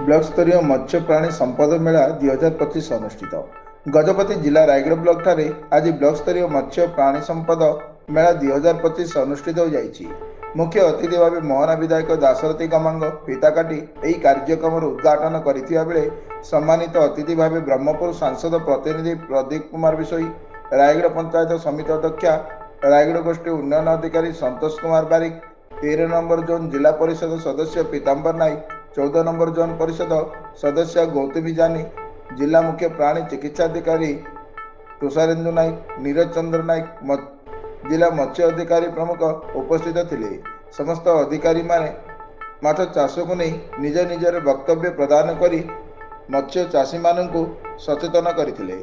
Block स्तरीय मत्स्य प्राणी संपद मेला 2025 अनुष्ठित। गजपति जिला रायगढ़ ब्लॉक ठारे आज ब्लॉक स्तरीय मत्स्य प्राणी संपद मेला 2025 अनुष्ठित हो जाइछि। मुख्य अतिथि भाव मोहना विधायक दाशरथी गमांग फीता काटी यह कार्यक्रम उद्घाटन करथिबा बेले सम्मानित अतिथि भाव ब्रह्मपुर सांसद प्रतिनिधि प्रदीप कुमार विशोई, रायगढ़ पंचायत समिति अध्यक्षा रायगढ़ गोष्ठी उन्नयन अधिकारी संतोष कुमार बारिक, 13 नंबर जोन जिला परिषद सदस्य पीताम्बर नाइक, 14 नंबर जोन परिषद सदस्य गौतमी जानी, जिला मुख्य प्राणी चिकित्साधिकारी तुषारेन्दु नाइक, नीरज चंद्र नाइक, जिला मत्स्य अधिकारी प्रमुख उपस्थित थिले। समस्त अधिकारी माने माछ चाष को नहीं निज निजर वक्तव्य प्रदान करी मत्स्य चाषी मानू सचेतन करथिले।